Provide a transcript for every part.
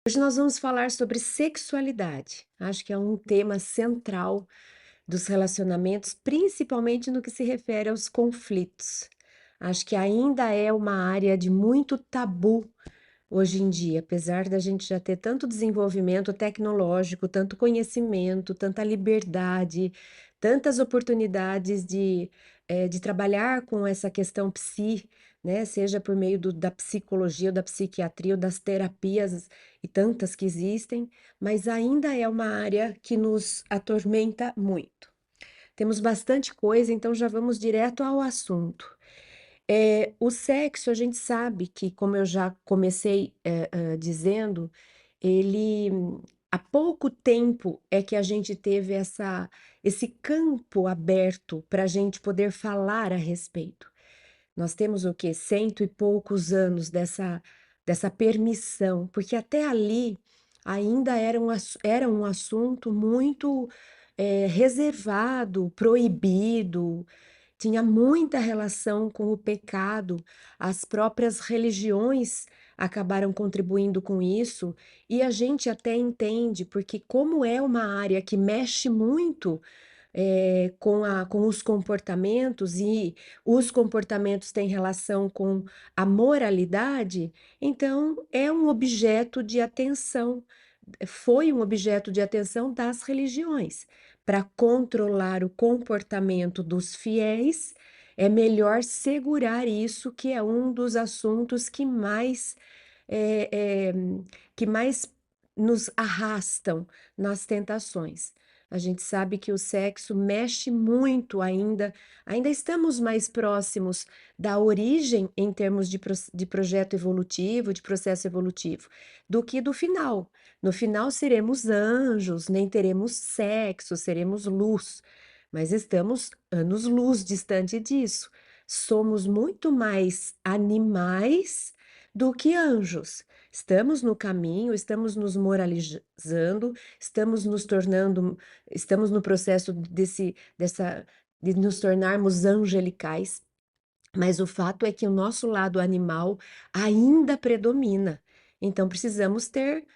Hoje nós vamos falar sobre sexualidade. Acho que é um tema central dos relacionamentos, principalmente no que se refere aos conflitos. Acho que ainda é uma área de muito tabu hoje em dia, apesar da gente já ter tanto desenvolvimento tecnológico, tanto conhecimento, tanta liberdade, tantas oportunidades de trabalhar com essa questão né? Seja por meio da psicologia, ou da psiquiatria, ou das terapias e tantas que existem, mas ainda é uma área que nos atormenta muito. Temos bastante coisa, então já vamos direto ao assunto. O sexo, a gente sabe que, como eu já comecei, dizendo, ele há pouco tempo é que a gente teve esse campo aberto para a gente poder falar a respeito. Nós temos o quê? Cento e poucos anos dessa permissão, porque até ali ainda era um assunto muito reservado, proibido, tinha muita relação com o pecado, as próprias religiões acabaram contribuindo com isso, e a gente até entende, porque como é uma área que mexe muito com os comportamentos, e os comportamentos têm relação com a moralidade, então é um objeto de atenção, foi um objeto de atenção das religiões. Para controlar o comportamento dos fiéis, é melhor segurar isso, que é um dos assuntos eh, eh, que mais nos arrastam nas tentações. A gente sabe que o sexo mexe muito ainda estamos mais próximos da origem em termos de projeto evolutivo, de processo evolutivo, do que do final. No final seremos anjos, nem teremos sexo, seremos luz, mas estamos anos-luz distante disso. Somos muito mais animais do que anjos. Estamos no caminho, estamos nos moralizando, estamos nos tornando, estamos no processo de nos tornarmos angelicais, mas o fato é que o nosso lado animal ainda predomina. Então precisamos ter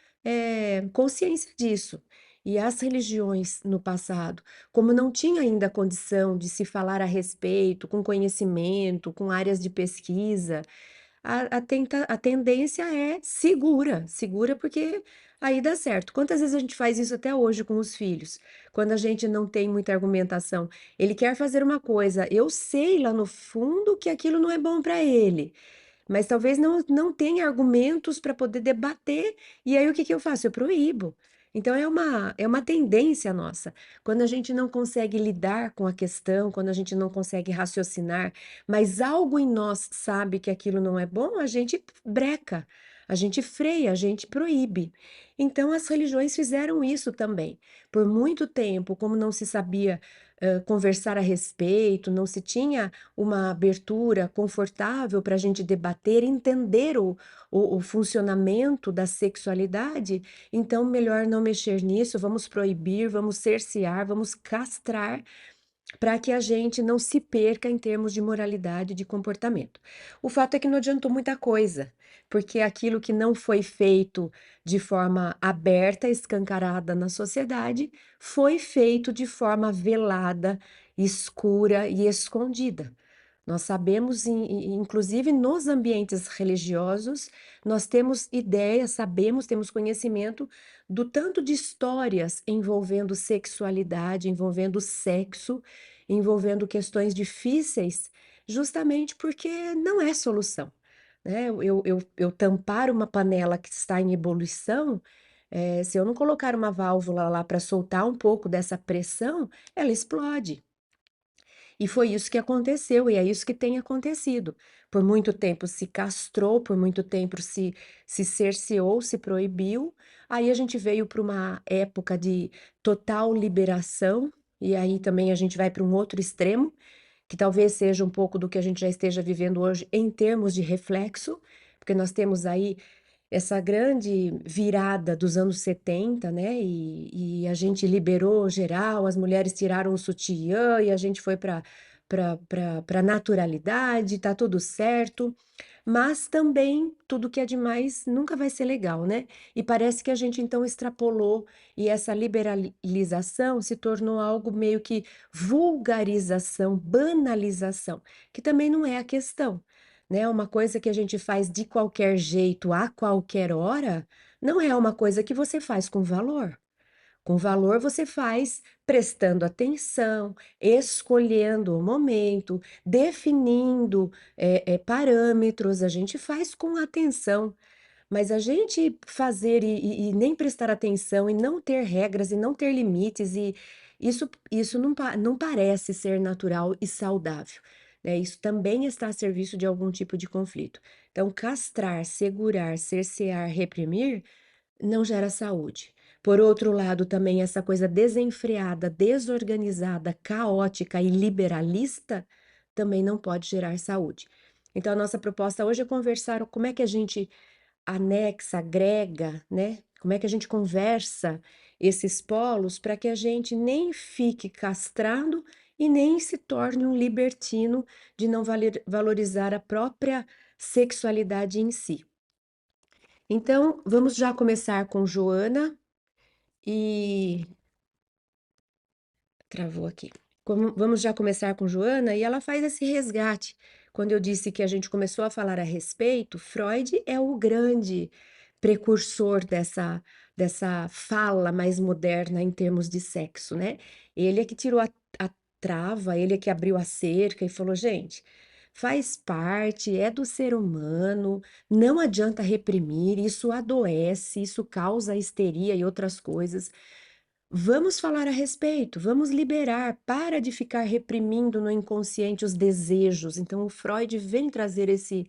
consciência disso. E as religiões no passado, como não tinha ainda a condição de se falar a respeito, com conhecimento, com áreas de pesquisa, a tendência é segura, segura porque aí dá certo. Quantas vezes a gente faz isso até hoje com os filhos? Quando a gente não tem muita argumentação. Ele quer fazer uma coisa, eu sei lá no fundo que aquilo não é bom para ele, mas talvez não tenha argumentos para poder debater, e aí o que que eu faço? Eu proíbo. Então é uma tendência nossa. Quando a gente não consegue lidar com a questão, quando a gente não consegue raciocinar, mas algo em nós sabe que aquilo não é bom, a gente breca, a gente freia, a gente proíbe. Então as religiões fizeram isso também. Por muito tempo, como não se sabia conversar a respeito, não se tinha uma abertura confortável para a gente debater, entender o funcionamento da sexualidade, então melhor não mexer nisso, vamos proibir, vamos cercear, vamos castrar para que a gente não se perca em termos de moralidade e de comportamento. O fato é que não adiantou muita coisa, porque aquilo que não foi feito de forma aberta, escancarada na sociedade, foi feito de forma velada, escura e escondida. Nós sabemos, inclusive nos ambientes religiosos, nós temos ideia, sabemos, temos conhecimento do tanto de histórias envolvendo sexualidade, envolvendo sexo, envolvendo questões difíceis, justamente porque não é solução, né? Eu tampar uma panela que está em ebulição, se eu não colocar uma válvula lá para soltar um pouco dessa pressão, ela explode. E foi isso que aconteceu, e é isso que tem acontecido. Por muito tempo se castrou, por muito tempo se cerceou, se proibiu. Aí a gente veio para uma época de total liberação, e aí também a gente vai para um outro extremo, que talvez seja um pouco do que a gente já esteja vivendo hoje em termos de reflexo, porque nós temos aí essa grande virada dos anos 70, né? E a gente liberou geral, as mulheres tiraram o sutiã e a gente foi para naturalidade, tá tudo certo. mas também tudo que é demais nunca vai ser legal, né? E parece que a gente então extrapolou e essa liberalização se tornou algo meio que vulgarização, banalização, que também não é a questão, né? Uma coisa que a gente faz de qualquer jeito, a qualquer hora, não é uma coisa que você faz com valor. Com valor você faz prestando atenção, escolhendo o momento, definindo parâmetros, a gente faz com atenção. Mas a gente fazer e nem prestar atenção, e não ter regras, e não ter limites, e isso não parece ser natural e saudável, né? Isso também está a serviço de algum tipo de conflito. Então, castrar, segurar, cercear, reprimir não gera saúde. Por outro lado, também essa coisa desenfreada, desorganizada, caótica e liberalista também não pode gerar saúde. Então, a nossa proposta hoje é conversar como é que a gente anexa, agrega, né? Como é que a gente conversa esses polos para que a gente nem fique castrado e nem se torne um libertino de não valorizar a própria sexualidade em si. Então, vamos já começar com Joana e travou aqui. Vamos já começar com Joana e ela faz esse resgate. Quando eu disse que a gente começou a falar a respeito, Freud é o grande precursor dessa fala mais moderna em termos de sexo, né? Ele é que tirou a trava, ele é que abriu a cerca e falou, gente, faz parte, é do ser humano, não adianta reprimir, isso adoece, isso causa histeria e outras coisas. Vamos falar a respeito, vamos liberar, para de ficar reprimindo no inconsciente os desejos. Então, o Freud vem trazer esse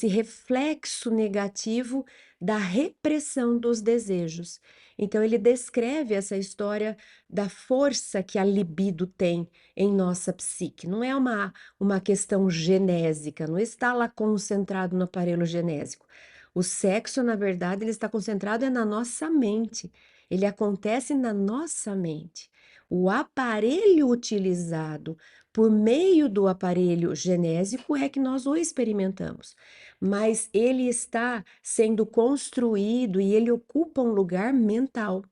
reflexo negativo da repressão dos desejos. Então, ele descreve essa história da força que a libido tem em nossa psique. Não é uma questão genésica, não está lá concentrado no aparelho genésico. O sexo, na verdade, ele está concentrado na nossa mente. Ele acontece na nossa mente. O aparelho utilizado por meio do aparelho genésico é que nós o experimentamos, mas ele está sendo construído e ele ocupa um lugar mental.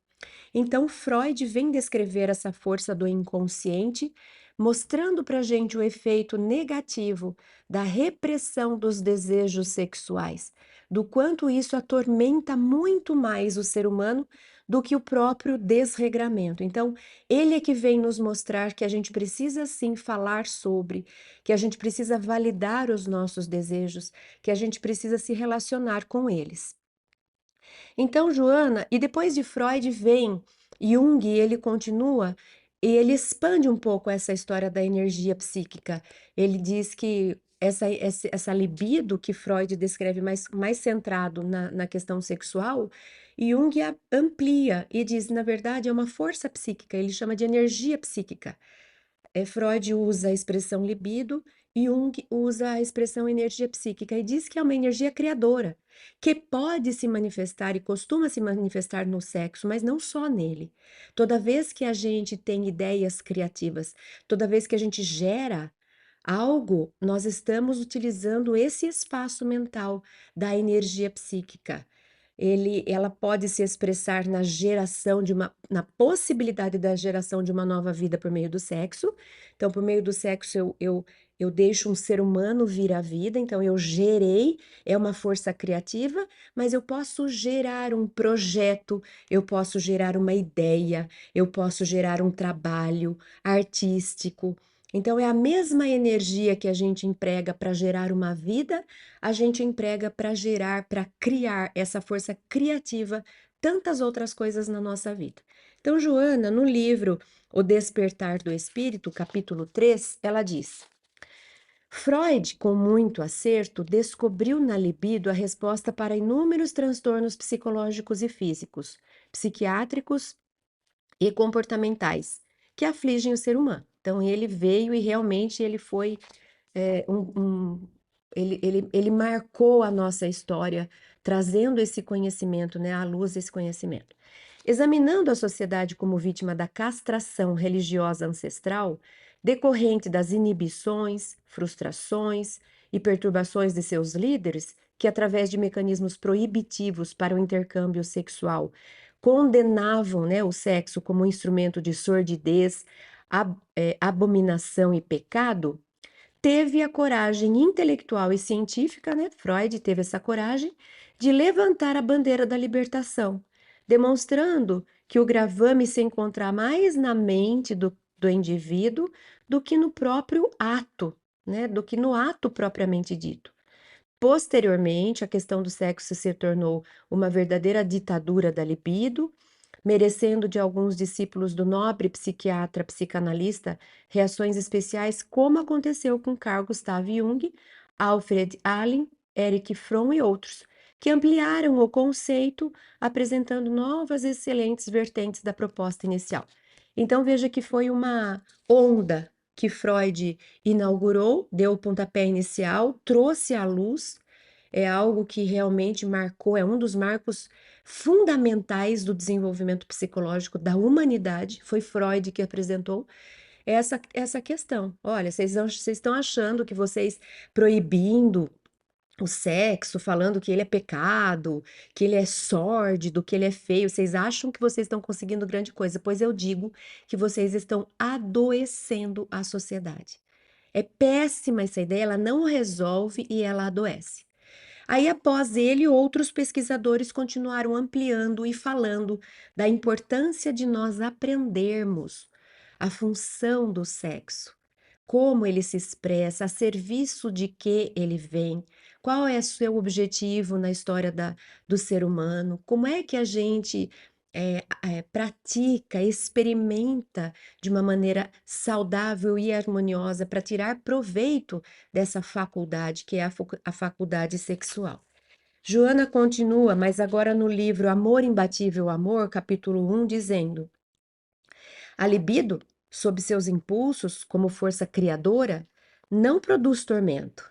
Então, Freud vem descrever essa força do inconsciente, mostrando para a gente o efeito negativo da repressão dos desejos sexuais, do quanto isso atormenta muito mais o ser humano do que o próprio desregramento. Então, ele é que vem nos mostrar que a gente precisa sim falar sobre, que a gente precisa validar os nossos desejos, que a gente precisa se relacionar com eles. Então, Joana, e depois de Freud vem Jung, ele continua e ele expande um pouco essa história da energia psíquica. Ele diz que essa libido que Freud descreve mais centrado na questão sexual, Jung amplia e diz, na verdade, é uma força psíquica, ele chama de energia psíquica. Freud usa a expressão libido e Jung usa a expressão energia psíquica e diz que é uma energia criadora, que pode se manifestar e costuma se manifestar no sexo, mas não só nele. Toda vez que a gente tem ideias criativas, toda vez que a gente gera algo, nós estamos utilizando esse espaço mental da energia psíquica. Ela pode se expressar na geração na possibilidade da geração de uma nova vida por meio do sexo. Então, por meio do sexo, eu deixo um ser humano vir à vida, então eu gerei, é uma força criativa, mas eu posso gerar um projeto, eu posso gerar uma ideia, eu posso gerar um trabalho artístico. Então, é a mesma energia que a gente emprega para gerar uma vida, a gente emprega para gerar, para criar essa força criativa, tantas outras coisas na nossa vida. Então, Joana, no livro O Despertar do Espírito, capítulo 3, ela diz: Freud, com muito acerto, descobriu na libido a resposta para inúmeros transtornos psicológicos e físicos, psiquiátricos e comportamentais que afligem o ser humano. Então, ele veio e realmente ele foi é, um, um- ele marcou a nossa história, trazendo esse conhecimento, né, à luz desse conhecimento. Examinando a sociedade como vítima da castração religiosa ancestral, decorrente das inibições, frustrações e perturbações de seus líderes, que através de mecanismos proibitivos para o intercâmbio sexual condenavam, né, o sexo como um instrumento de sordidez, abominação e pecado, teve a coragem intelectual e científica, né? Freud teve essa coragem de levantar a bandeira da libertação, demonstrando que o gravame se encontra mais na mente do indivíduo do que no próprio ato, né? Do que no ato propriamente dito. Posteriormente, a questão do sexo se tornou uma verdadeira ditadura da libido, merecendo de alguns discípulos do nobre psiquiatra psicanalista reações especiais, como aconteceu com Carl Gustav Jung, Alfred Allen, Erich Fromm e outros, que ampliaram o conceito, apresentando novas excelentes vertentes da proposta inicial. Então veja que foi uma onda que Freud inaugurou, deu o pontapé inicial, trouxe à luz, é algo que realmente marcou, é um dos marcos fundamentais do desenvolvimento psicológico da humanidade. Foi Freud que apresentou essa questão. Olha, vocês estão achando que vocês proibindo o sexo, falando que ele é pecado, que ele é sórdido, que ele é feio, vocês acham que vocês estão conseguindo grande coisa, pois eu digo que vocês estão adoecendo a sociedade. É péssima essa ideia, ela não resolve e ela adoece. Aí, após ele, outros pesquisadores continuaram ampliando e falando da importância de nós aprendermos a função do sexo, como ele se expressa, a serviço de que ele vem, qual é o seu objetivo na história do ser humano, como é que a gente pratica, experimenta de uma maneira saudável e harmoniosa para tirar proveito dessa faculdade que é a faculdade sexual. Joana continua, mas agora no livro Amor Imbatível Amor, capítulo 1, dizendo: a libido, sob seus impulsos como força criadora, não produz tormento,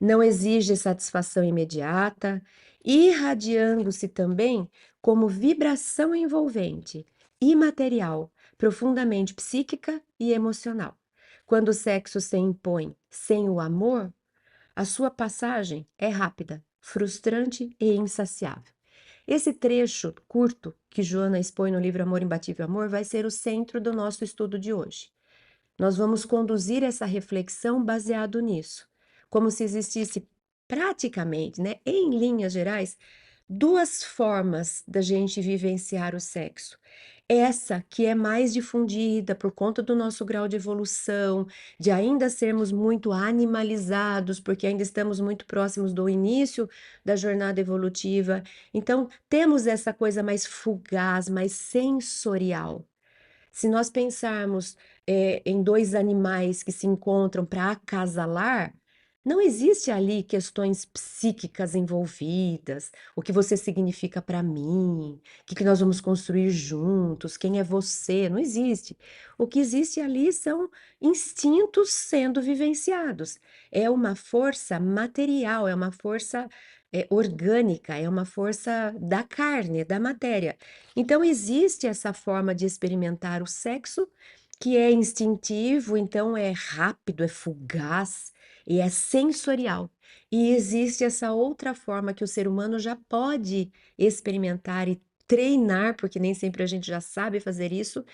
não exige satisfação imediata, irradiando-se também como vibração envolvente, imaterial, profundamente psíquica e emocional. Quando o sexo se impõe sem o amor, a sua passagem é rápida, frustrante e insaciável. Esse trecho curto que Joana expõe no livro Amor Imbatível Amor vai ser o centro do nosso estudo de hoje. Nós vamos conduzir essa reflexão baseado nisso, como se existisse praticamente, né, em linhas gerais, duas formas da gente vivenciar o sexo. Essa que é mais difundida por conta do nosso grau de evolução, de ainda sermos muito animalizados, porque ainda estamos muito próximos do início da jornada evolutiva. Então, temos essa coisa mais fugaz, mais sensorial. Se nós pensarmos em dois animais que se encontram para acasalar, não existe ali questões psíquicas envolvidas, o que você significa para mim, o que nós vamos construir juntos, quem é você, não existe. O que existe ali são instintos sendo vivenciados. É uma força material, é uma força orgânica, é uma força da carne, da matéria. Então, existe essa forma de experimentar o sexo que é instintivo, então é rápido, é fugaz e é sensorial. E existe essa outra forma que o ser humano já pode experimentar e treinar, porque nem sempre a gente já sabe fazer isso,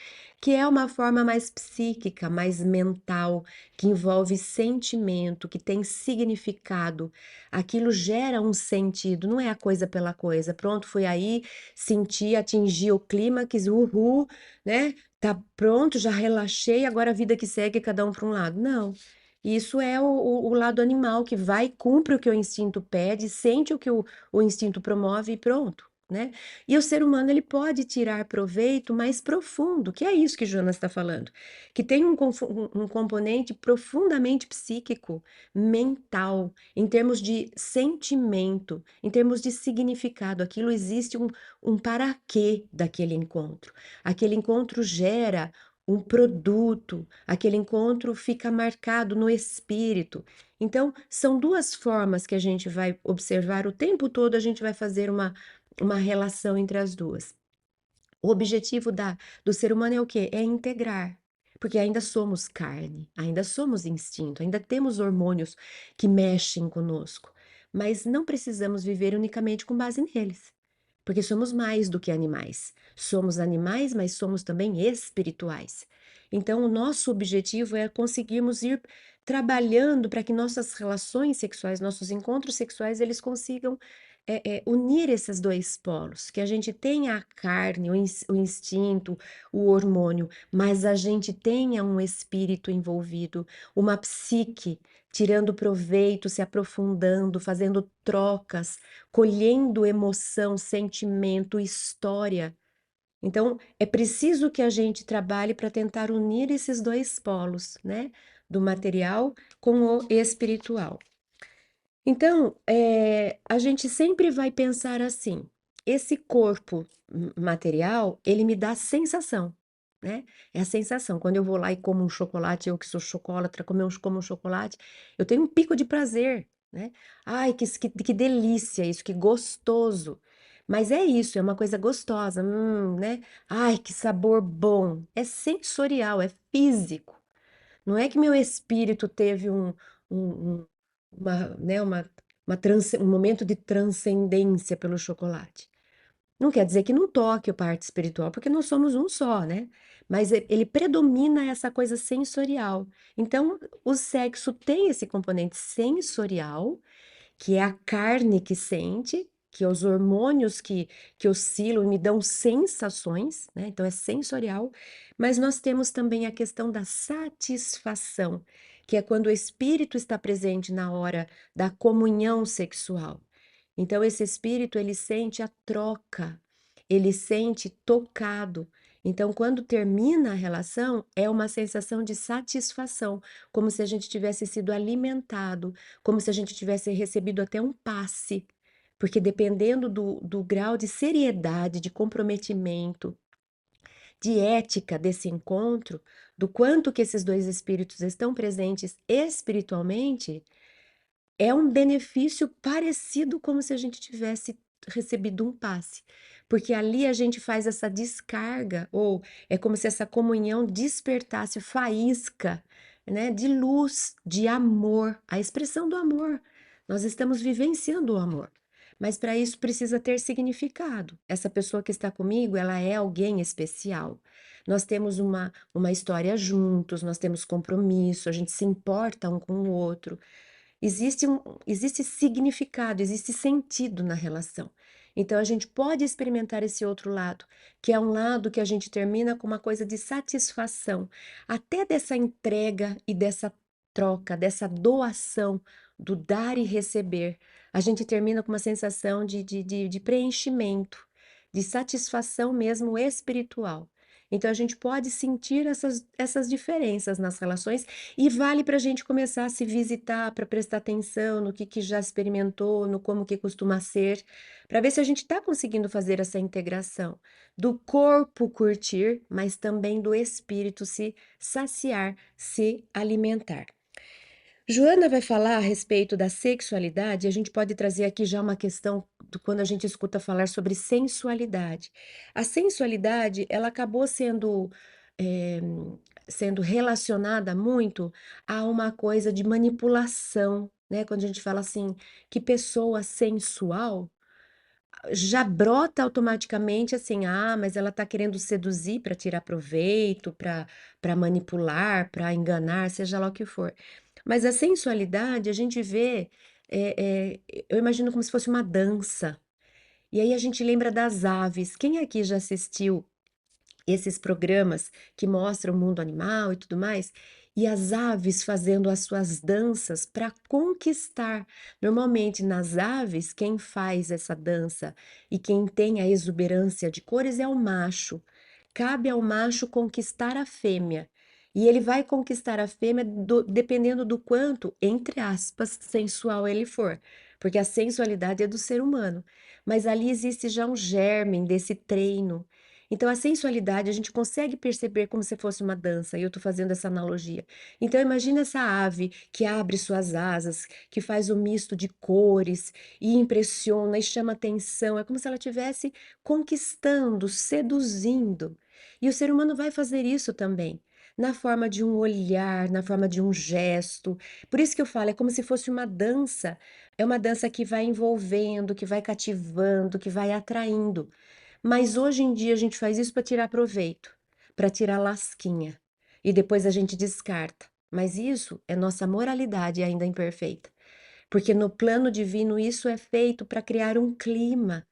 que é uma forma mais psíquica, mais mental, que envolve sentimento, que tem significado. Aquilo gera um sentido, não é a coisa pela coisa. Pronto, fui aí, senti, atingi o clímax, uhul, né? Tá pronto, já relaxei, agora a vida que segue, cada um para um lado. Não. Isso é o lado animal que vai, cumpre o que o instinto pede, sente o que o instinto promove e pronto, né? E o ser humano ele pode tirar proveito mais profundo, que é isso que Jonas está falando, que tem um componente profundamente psíquico, mental, em termos de sentimento, em termos de significado. Aquilo existe um para quê daquele encontro. Aquele encontro gera um produto, aquele encontro fica marcado no espírito. Então, são duas formas que a gente vai observar o tempo todo, a gente vai fazer uma relação entre as duas. O objetivo do ser humano é o quê? É integrar. porque ainda somos carne, ainda somos instinto, ainda temos hormônios que mexem conosco, mas não precisamos viver unicamente com base neles, porque somos mais do que animais. Somos animais, mas somos também espirituais. Então, o nosso objetivo é conseguirmos ir trabalhando para que nossas relações sexuais, nossos encontros sexuais, eles consigam unir esses dois polos, que a gente tenha a carne, o instinto, o hormônio, mas a gente tenha um espírito envolvido, uma psique tirando proveito, se aprofundando, fazendo trocas, colhendo emoção, sentimento, história. Então, é preciso que a gente trabalhe para tentar unir esses dois polos, né? Do material com o espiritual. Então, a gente sempre vai pensar assim: esse corpo material, ele me dá sensação, né? É a sensação. Quando eu vou lá e como um chocolate, eu que sou chocolatra, como um chocolate, eu tenho um pico de prazer, né? Ai, que delícia isso, que gostoso. Mas é isso, é uma coisa gostosa, né? Ai, que sabor bom. É sensorial, é físico. Não é que meu espírito teve um, uma, né, um momento de transcendência pelo chocolate. Não quer dizer que não toque a parte espiritual, porque nós somos um só, né? Mas ele predomina essa coisa sensorial. Então, o sexo tem esse componente sensorial, que é a carne que sente, que é os hormônios que oscilam e me dão sensações, né? Então é sensorial, mas nós temos também a questão da satisfação, que é quando o espírito está presente na hora da comunhão sexual. Então esse espírito ele sente a troca, ele sente tocado. Então, quando termina a relação, é uma sensação de satisfação, como se a gente tivesse sido alimentado, como se a gente tivesse recebido até um passe, porque dependendo do grau de seriedade, de comprometimento, de ética desse encontro, do quanto que esses dois espíritos estão presentes espiritualmente, é um benefício parecido como se a gente tivesse recebido um passe, porque ali a gente faz essa descarga, ou é como se essa comunhão despertasse faísca, né, de luz, de amor, a expressão do amor. Nós estamos vivenciando o amor, mas para isso precisa ter significado. Essa pessoa que está comigo, ela é alguém especial. Nós temos uma história juntos, nós temos compromisso, a gente se importa um com o outro. Existe significado, existe sentido na relação. Então a gente pode experimentar esse outro lado, que é um lado que a gente termina com uma coisa de satisfação, até dessa entrega e dessa troca, dessa doação, do dar e receber. A gente termina com uma sensação de preenchimento, de satisfação mesmo espiritual. Então a gente pode sentir essas diferenças nas relações e vale para a gente começar a se visitar, para prestar atenção no que já experimentou, no como que costuma ser, para ver se a gente está conseguindo fazer essa integração do corpo curtir, mas também do espírito se saciar, se alimentar. Joana vai falar a respeito da sexualidade, e a gente pode trazer aqui já uma questão do quando a gente escuta falar sobre sensualidade. A sensualidade, ela acabou eh, sendo relacionada muito a uma coisa de manipulação, né? Quando a gente fala assim, que pessoa sensual, já brota automaticamente assim, ah, mas ela está querendo seduzir para tirar proveito, para manipular, para enganar, seja lá o que for. Mas a sensualidade a gente vê, eu imagino como se fosse uma dança. E aí a gente lembra das aves. Quem aqui já assistiu esses programas que mostram o mundo animal e tudo mais, e as aves fazendo as suas danças para conquistar. Normalmente nas aves, quem faz essa dança e quem tem a exuberância de cores é o macho. Cabe ao macho conquistar a fêmea. E ele vai conquistar a fêmea dependendo do quanto, entre aspas, sensual ele for. Porque a sensualidade é do ser humano. Mas ali existe já um germe desse treino. Então, a sensualidade a gente consegue perceber como se fosse uma dança, e eu estou fazendo essa analogia. Então, imagina essa ave que abre suas asas, que faz o misto de cores e impressiona e chama atenção. É como se ela estivesse conquistando, seduzindo. E o ser humano vai fazer isso também. na forma de um olhar, na forma de um gesto. Por isso que eu falo, é como se fosse uma dança. É uma dança que vai envolvendo, que vai cativando, que vai atraindo. Mas hoje em dia a gente faz isso para tirar proveito, para tirar lasquinha. E depois a gente descarta. Mas isso é nossa moralidade ainda imperfeita. Porque no plano divino isso é feito para criar um clima,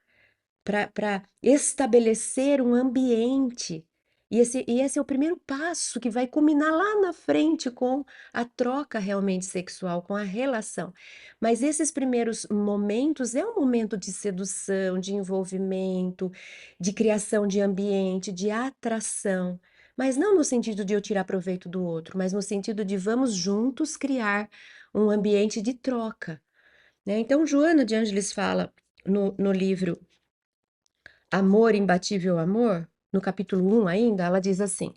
para estabelecer um ambiente. E esse é o primeiro passo que vai culminar lá na frente com a troca realmente sexual, com a relação. Mas esses primeiros momentos é um momento de sedução, de envolvimento, de criação de ambiente, de atração. Mas não no sentido de eu tirar proveito do outro, mas no sentido de vamos juntos criar um ambiente de troca, né? Então, Joana de Ângeles fala no livro Amor, Imbatível Amor, no capítulo 1 ainda, ela diz assim: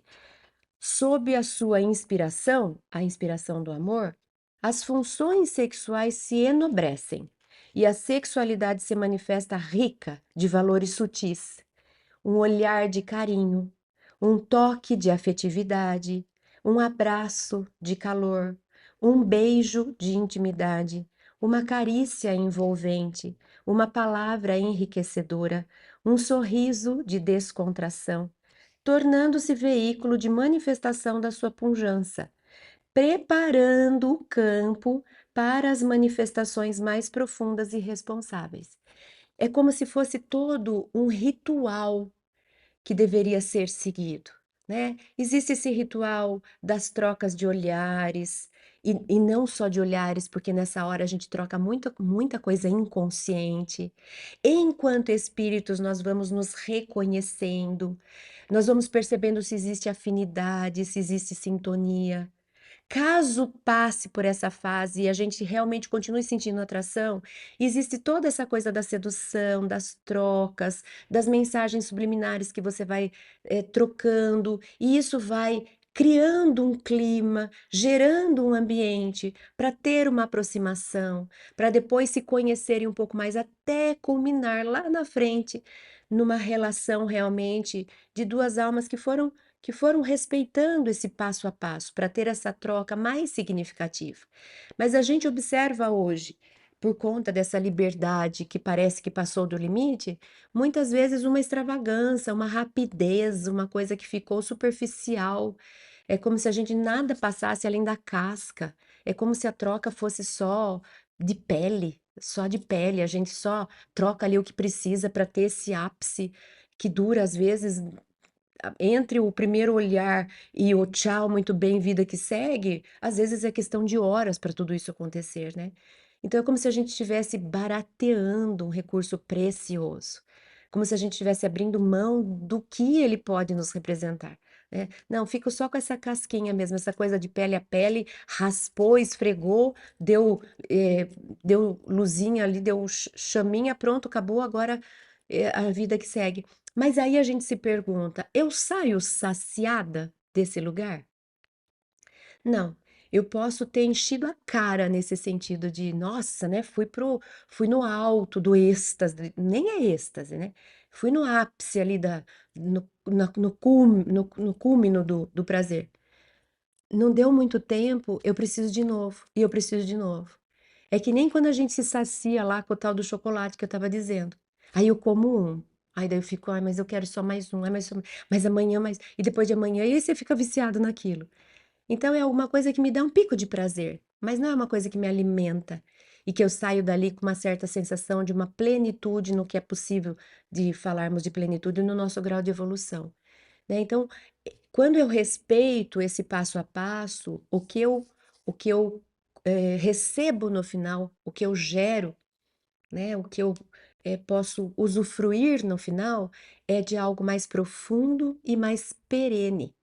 sob a sua inspiração, a inspiração do amor, as funções sexuais se enobrecem e a sexualidade se manifesta rica de valores sutis, um olhar de carinho, um toque de afetividade, um abraço de calor, um beijo de intimidade, uma carícia envolvente, uma palavra enriquecedora, um sorriso de descontração, tornando-se veículo de manifestação da sua pujança, preparando o campo para as manifestações mais profundas e responsáveis. É como se fosse todo um ritual que deveria ser seguido, né? Existe esse ritual das trocas de olhares, e não só de olhares, porque nessa hora a gente troca muita coisa inconsciente. Enquanto espíritos, nós vamos nos reconhecendo, nós vamos percebendo se existe afinidade, se existe sintonia. Caso passe por essa fase e a gente realmente continue sentindo atração, existe toda essa coisa da sedução, das trocas, das mensagens subliminares que você vai trocando, e isso vai criando um clima, gerando um ambiente para ter uma aproximação, para depois se conhecerem um pouco mais, até culminar lá na frente numa relação realmente de duas almas que foram respeitando esse passo a passo para ter essa troca mais significativa. Mas a gente observa hoje, por conta dessa liberdade que parece que passou do limite, muitas vezes uma extravagância, uma rapidez, uma coisa que ficou superficial. É como se a gente nada passasse além da casca. É como se a troca fosse só de pele, só de pele. A gente só troca ali o que precisa para ter esse ápice que dura às vezes entre o primeiro olhar e o tchau, muito bem, vida que segue, às vezes é questão de horas para tudo isso acontecer, né? Então é como se a gente estivesse barateando um recurso precioso, como se a gente estivesse abrindo mão do que ele pode nos representar, né? Não, fico só com essa casquinha mesmo, essa coisa de pele a pele, raspou, esfregou, deu luzinha ali, deu chaminha, pronto, acabou, agora a vida que segue. Mas aí a gente se pergunta: eu saio saciada desse lugar? Não. Eu posso ter enchido a cara nesse sentido de, nossa, né? Fui no alto do êxtase, nem é êxtase, né? Fui no ápice ali no cúmino do prazer. Não deu muito tempo, eu preciso de novo, e eu preciso de novo. É que nem quando a gente se sacia lá com o tal do chocolate que eu estava dizendo. Aí eu como um, aí daí eu fico, ai, mas eu quero só mais um, ai, mas amanhã mais, e depois de amanhã, e aí você fica viciado naquilo. Então é alguma coisa que me dá um pico de prazer, mas não é uma coisa que me alimenta e que eu saio dali com uma certa sensação de uma plenitude no que é possível de falarmos de plenitude no nosso grau de evolução, né? Então, quando eu respeito esse passo a passo, o que eu recebo no final, o que eu gero, né, o que eu posso usufruir no final, é de algo mais profundo e mais perene.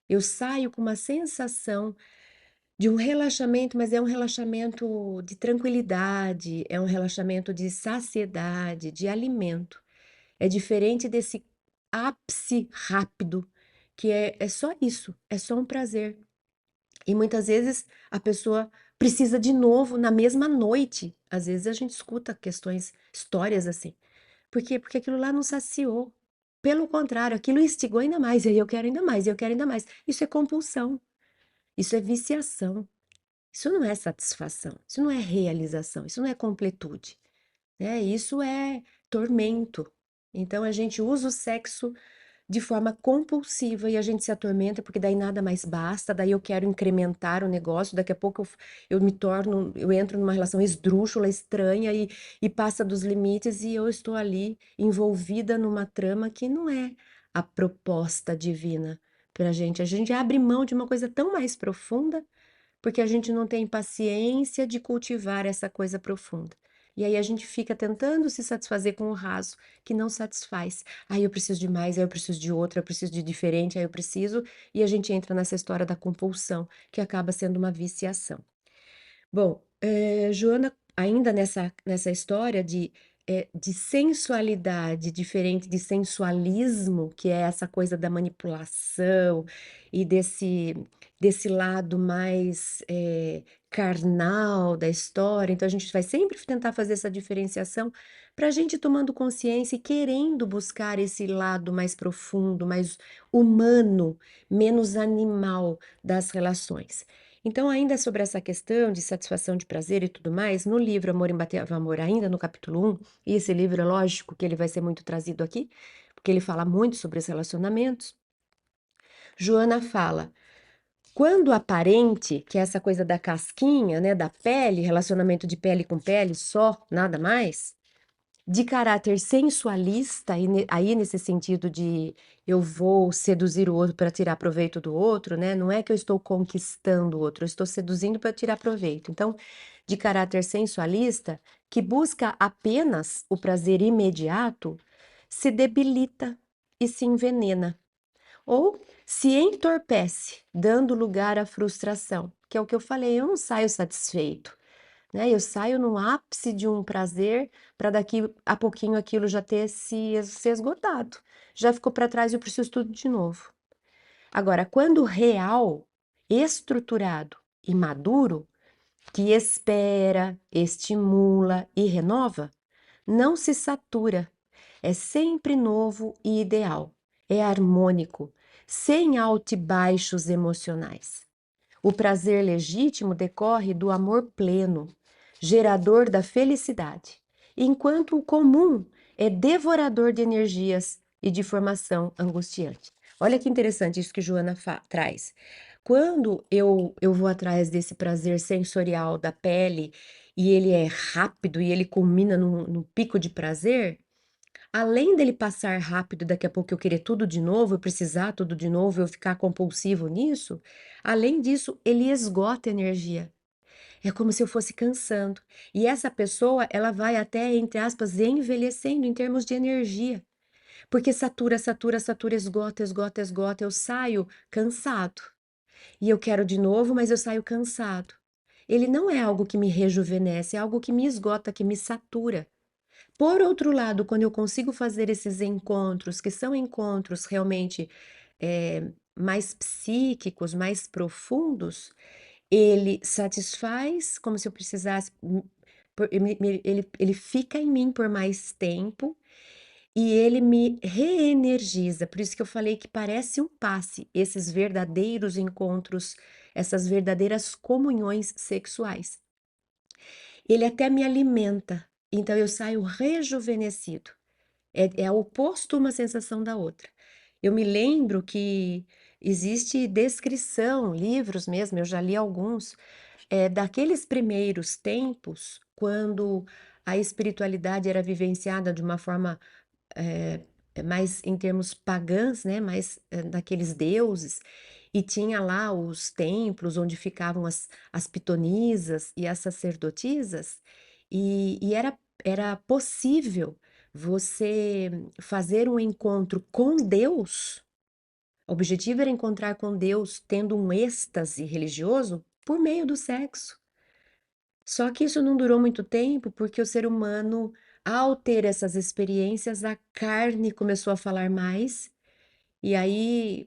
Eu saio com uma sensação de um relaxamento, mas é um relaxamento de tranquilidade, é um relaxamento de saciedade, de alimento. É diferente desse ápice rápido, que é só isso, é só um prazer. E muitas vezes a pessoa precisa de novo na mesma noite. Às vezes a gente escuta questões, histórias assim. Por quê? Porque aquilo lá não saciou. Pelo contrário, aquilo instigou ainda mais, e aí eu quero ainda mais, e eu quero ainda mais. Isso é compulsão, isso é viciação, isso não é satisfação, isso não é realização, isso não é completude, né? Isso é tormento. Então a gente usa o sexo de forma compulsiva e a gente se atormenta porque daí nada mais basta, daí eu quero incrementar o negócio, daqui a pouco eu me torno, eu entro numa relação esdrúxula, estranha e passa dos limites e eu estou ali envolvida numa trama que não é a proposta divina pra gente. A gente abre mão de uma coisa tão mais profunda porque a gente não tem paciência de cultivar essa coisa profunda. E aí a gente fica tentando se satisfazer com o raso, que não satisfaz. Aí eu preciso de mais, aí eu preciso de outra, eu preciso de diferente, aí eu preciso, e a gente entra nessa história da compulsão, que acaba sendo uma viciação. Bom, Joana, ainda nessa história de sensualidade, diferente de sensualismo, que é essa coisa da manipulação e desse lado mais carnal da história. Então, a gente vai sempre tentar fazer essa diferenciação para a gente tomando consciência e querendo buscar esse lado mais profundo, mais humano, menos animal das relações. Então, ainda sobre essa questão de satisfação de prazer e tudo mais, no livro Amor Imbatível Amor, ainda no capítulo 1, e esse livro é lógico que ele vai ser muito trazido aqui, porque ele fala muito sobre os relacionamentos, Joana fala, quando aparente, que é essa coisa da casquinha, né, da pele, relacionamento de pele com pele só, nada mais, de caráter sensualista, aí nesse sentido de eu vou seduzir o outro para tirar proveito do outro, né? Não é que eu estou conquistando o outro, eu estou seduzindo para tirar proveito. Então, de caráter sensualista, que busca apenas o prazer imediato, se debilita e se envenena, ou se entorpece, dando lugar à frustração, que é o que eu falei, eu não saio satisfeito, né? Eu saio no ápice de um prazer para daqui a pouquinho aquilo já ter se esgotado. Já ficou para trás e eu preciso tudo de novo. Agora, quando real, estruturado e maduro, que espera, estimula e renova, não se satura. É sempre novo e ideal. É harmônico, sem altos e baixos emocionais. O prazer legítimo decorre do amor pleno, gerador da felicidade, enquanto o comum é devorador de energias e de formação angustiante. Olha que interessante isso que Joana traz. Quando eu vou atrás desse prazer sensorial da pele e ele é rápido e ele culmina num pico de prazer, além dele passar rápido, daqui a pouco eu querer tudo de novo, eu precisar tudo de novo, eu ficar compulsivo nisso, além disso, ele esgota energia. É como se eu fosse cansando. E essa pessoa, ela vai até, entre aspas, envelhecendo em termos de energia. Porque satura, satura, satura, esgota, esgota, esgota. Eu saio cansado. E eu quero de novo, mas eu saio cansado. Ele não é algo que me rejuvenesce, é algo que me esgota, que me satura. Por outro lado, quando eu consigo fazer esses encontros, que são encontros realmente mais psíquicos, mais profundos, ele satisfaz como se eu precisasse, ele fica em mim por mais tempo e ele me reenergiza. Por isso que eu falei que parece um passe, esses verdadeiros encontros, essas verdadeiras comunhões sexuais. Ele até me alimenta, então eu saio rejuvenescido. É oposto uma sensação da outra. Eu me lembro que existe descrição, livros mesmo, eu já li alguns, daqueles primeiros tempos, quando a espiritualidade era vivenciada de uma forma eh, mais em termos pagãs, né, mais daqueles deuses, e tinha lá os templos onde ficavam as pitonisas e as sacerdotisas, e era possível você fazer um encontro com Deus. O objetivo era encontrar com Deus tendo um êxtase religioso por meio do sexo. Só que isso não durou muito tempo, porque o ser humano, ao ter essas experiências, a carne começou a falar mais, e aí,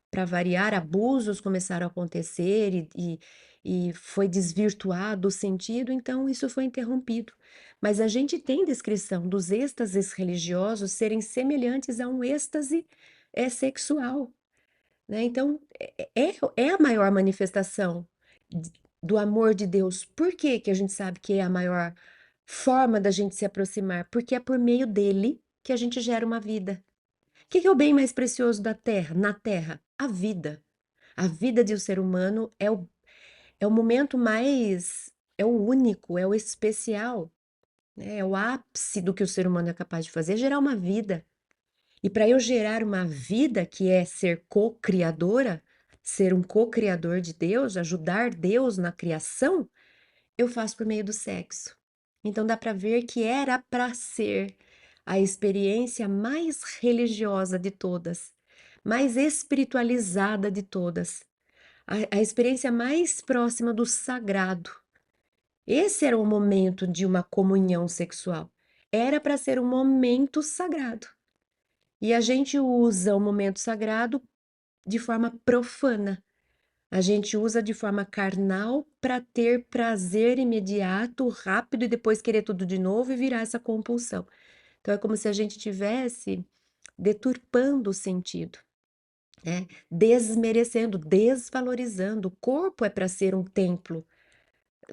para variar, abusos começaram a acontecer e foi desvirtuado o sentido, então isso foi interrompido. Mas a gente tem descrição dos êxtases religiosos serem semelhantes a um êxtase sexual, né? Então, é a maior manifestação do amor de Deus. Por que que a gente sabe que é a maior forma da gente se aproximar? Porque é por meio dele que a gente gera uma vida. O que que é o bem mais precioso da terra, na terra? A vida. A vida de um ser humano é o momento mais, é o único, é o especial, né? É o ápice do que o ser humano é capaz de fazer, é gerar uma vida. E para eu gerar uma vida, que é ser co-criadora, ser um co-criador de Deus, ajudar Deus na criação, eu faço por meio do sexo. Então dá para ver que era para ser a experiência mais religiosa de todas, mais espiritualizada de todas, a experiência mais próxima do sagrado. Esse era o momento de uma comunhão sexual. Era para ser um momento sagrado. E a gente usa o momento sagrado de forma profana. A gente usa de forma carnal para ter prazer imediato, rápido e depois querer tudo de novo e virar essa compulsão. Então é como se a gente tivesse deturpando o sentido, né? Desmerecendo, desvalorizando. O corpo é para ser um templo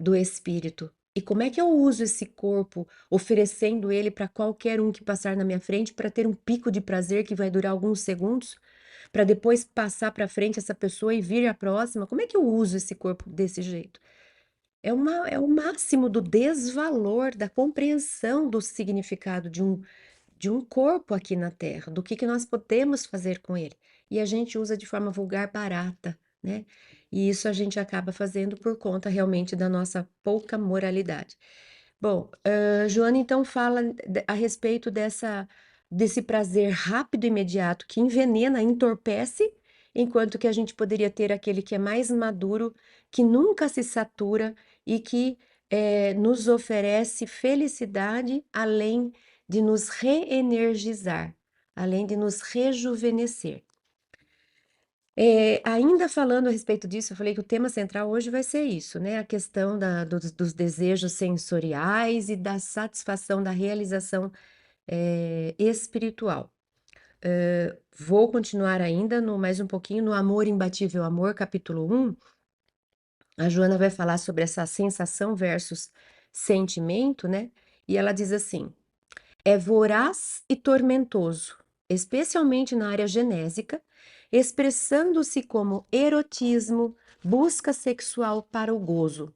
do espírito. E como é que eu uso esse corpo, oferecendo ele para qualquer um que passar na minha frente para ter um pico de prazer que vai durar alguns segundos, para depois passar para frente essa pessoa e vir a próxima? Como é que eu uso esse corpo desse jeito? É o máximo do desvalor, da compreensão do significado de um corpo aqui na Terra, do que nós podemos fazer com ele. E a gente usa de forma vulgar, barata, né? E isso a gente acaba fazendo por conta realmente da nossa pouca moralidade. Bom, Joana então fala a respeito desse prazer rápido e imediato que envenena, entorpece, enquanto que a gente poderia ter aquele que é mais maduro, que nunca se satura e que nos oferece felicidade além de nos reenergizar, além de nos rejuvenescer. Ainda falando a respeito disso, eu falei que o tema central hoje vai ser isso, né? A questão dos desejos sensoriais e da satisfação da realização espiritual. Vou continuar ainda mais um pouquinho no Amor Imbatível Amor, capítulo 1. A Joana vai falar sobre essa sensação versus sentimento, né? E ela diz assim: é voraz e tormentoso, especialmente na área genésica, expressando-se como erotismo, busca sexual para o gozo.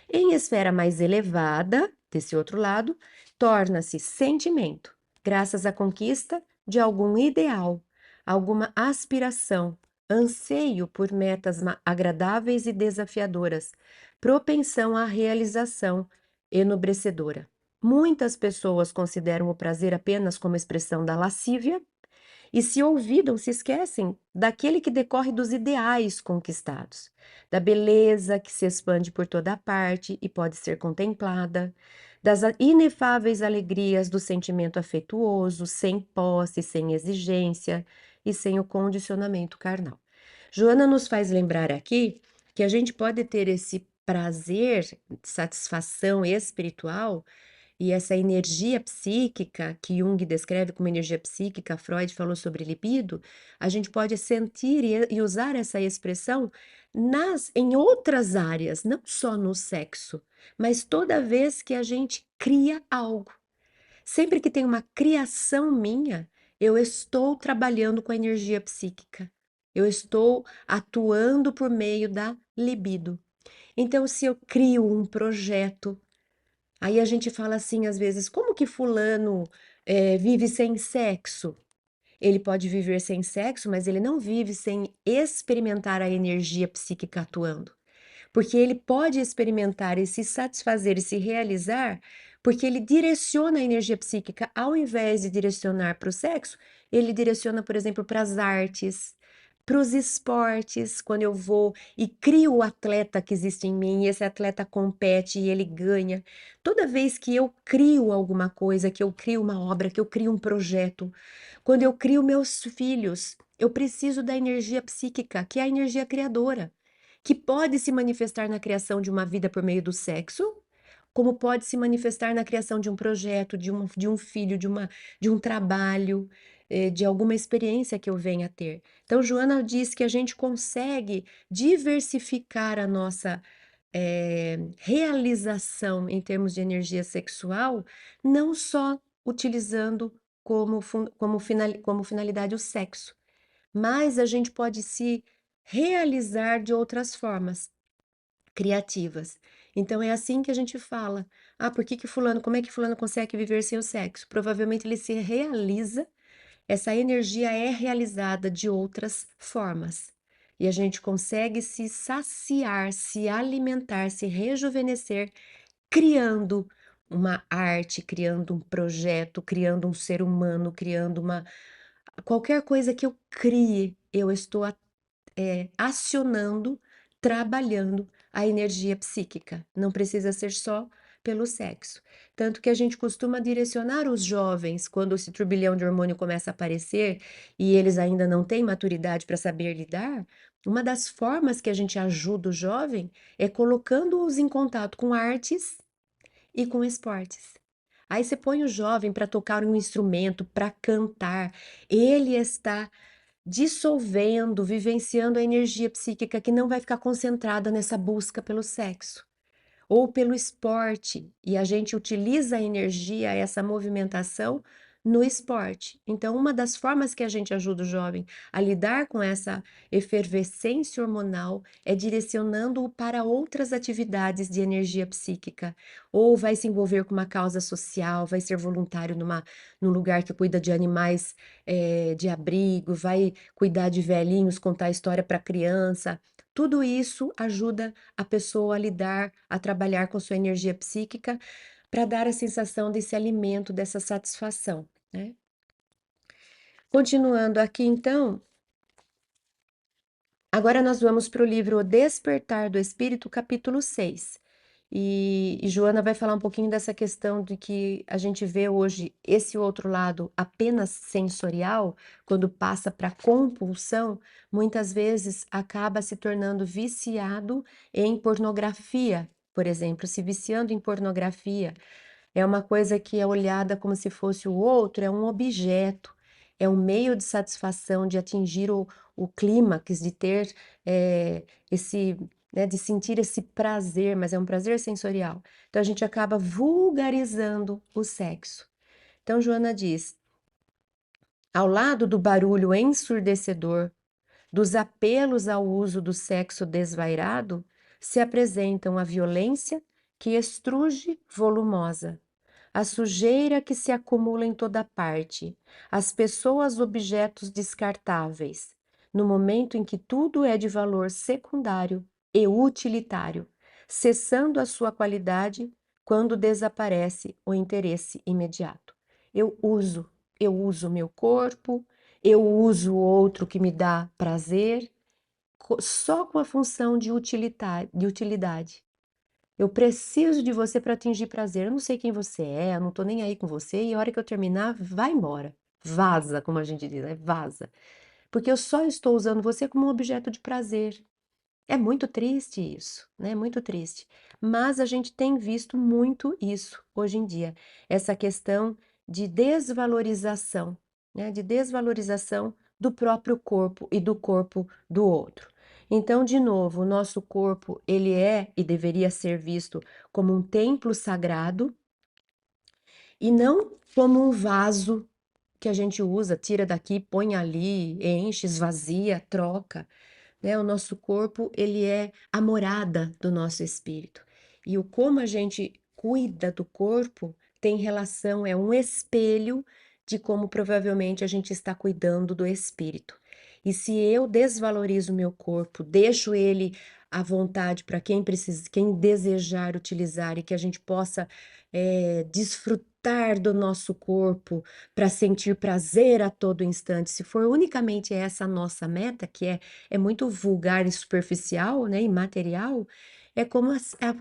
Em esfera mais elevada, desse outro lado, torna-se sentimento, graças à conquista de algum ideal, alguma aspiração, anseio por metas agradáveis e desafiadoras, propensão à realização enobrecedora. Muitas pessoas consideram o prazer apenas como expressão da lascívia e se olvidam, se esquecem daquele que decorre dos ideais conquistados, da beleza que se expande por toda parte e pode ser contemplada, das inefáveis alegrias do sentimento afetuoso, sem posse, sem exigência e sem o condicionamento carnal. Joana nos faz lembrar aqui que a gente pode ter esse prazer, satisfação espiritual e essa energia psíquica que Jung descreve como energia psíquica, Freud falou sobre libido, a gente pode sentir e usar essa expressão em outras áreas, não só no sexo, mas toda vez que a gente cria algo. Sempre que tem uma criação minha, eu estou trabalhando com a energia psíquica. Eu estou atuando por meio da libido. Então, se eu crio um projeto, aí a gente fala assim, às vezes, como que fulano vive sem sexo? Ele pode viver sem sexo, mas ele não vive sem experimentar a energia psíquica atuando. Porque ele pode experimentar e se satisfazer e se realizar, porque ele direciona a energia psíquica, ao invés de direcionar para o sexo, ele direciona, por exemplo, para as artes, para os esportes, quando eu vou e crio o atleta que existe em mim, e esse atleta compete e ele ganha. Toda vez que eu crio alguma coisa, que eu crio uma obra, que eu crio um projeto, quando eu crio meus filhos, eu preciso da energia psíquica, que é a energia criadora, que pode se manifestar na criação de uma vida por meio do sexo como pode se manifestar na criação de um projeto, de um filho, de um trabalho, de alguma experiência que eu venha a ter. Então, Joana diz que a gente consegue diversificar a nossa realização em termos de energia sexual, não só utilizando como finalidade o sexo, mas a gente pode se realizar de outras formas criativas. Então é assim que a gente fala: "Ah, por que que fulano como é que fulano consegue viver sem o sexo?". Provavelmente ele se realiza, essa energia é realizada de outras formas. E a gente consegue se saciar, se alimentar, se rejuvenescer, criando uma arte, criando um projeto, criando um ser humano, criando uma qualquer coisa que eu crie, eu estou acionando, trabalhando a energia psíquica. Não precisa ser só pelo sexo. Tanto que a gente costuma direcionar os jovens quando esse turbilhão de hormônio começa a aparecer e eles ainda não têm maturidade para saber lidar. Uma das formas que a gente ajuda o jovem é colocando-os em contato com artes e com esportes. Aí você põe o jovem para tocar um instrumento, para cantar, ele está dissolvendo, vivenciando a energia psíquica que não vai ficar concentrada nessa busca pelo sexo ou pelo esporte, e a gente utiliza a energia, essa movimentação no esporte. Então, uma das formas que a gente ajuda o jovem a lidar com essa efervescência hormonal é direcionando-o para outras atividades de energia psíquica, ou vai se envolver com uma causa social, vai ser voluntário num lugar que cuida de animais de abrigo, vai cuidar de velhinhos, contar história para criança. Tudo isso ajuda a pessoa a lidar, a trabalhar com sua energia psíquica para dar a sensação desse alimento, dessa satisfação, né? Continuando aqui, então, agora nós vamos para o livro O Despertar do Espírito, capítulo 6. E Joana vai falar um pouquinho dessa questão de que a gente vê hoje esse outro lado apenas sensorial, quando passa para compulsão, muitas vezes acaba se tornando viciado em pornografia, por exemplo, se viciando em pornografia. É uma coisa que é olhada como se fosse o outro, é um objeto, é um meio de satisfação, de atingir o clímax, de ter esse, né, de sentir esse prazer, mas é um prazer sensorial. Então a gente acaba vulgarizando o sexo. Então Joana diz: ao lado do barulho ensurdecedor, dos apelos ao uso do sexo desvairado, se apresentam a violência que estruge volumosa, a sujeira que se acumula em toda parte, as pessoas objetos descartáveis, no momento em que tudo é de valor secundário e utilitário, cessando a sua qualidade quando desaparece o interesse imediato. Eu uso, eu uso o meu corpo, eu uso o outro que me dá prazer, só com a função de utilidade. Eu preciso de você para atingir prazer. Eu não sei quem você é, eu não tô nem aí com você, e a hora que eu terminar, vai embora. Vaza, como a gente diz, né? Vaza. Porque eu só estou usando você como um objeto de prazer. É muito triste isso, né? Muito triste. Mas a gente tem visto muito isso hoje em dia, essa questão de desvalorização, né? De desvalorização do próprio corpo e do corpo do outro. Então, de novo, o nosso corpo, ele é e deveria ser visto como um templo sagrado e não como um vaso que a gente usa, tira daqui, põe ali, enche, esvazia, troca, né? O nosso corpo, ele é a morada do nosso espírito. E o como a gente cuida do corpo tem relação, é um espelho de como provavelmente a gente está cuidando do espírito. E se eu desvalorizo o meu corpo, deixo ele à vontade para quem precisa, quem desejar utilizar e que a gente possa desfrutar do nosso corpo para sentir prazer a todo instante, se for unicamente essa a nossa meta, que é muito vulgar e superficial, né, imaterial, é como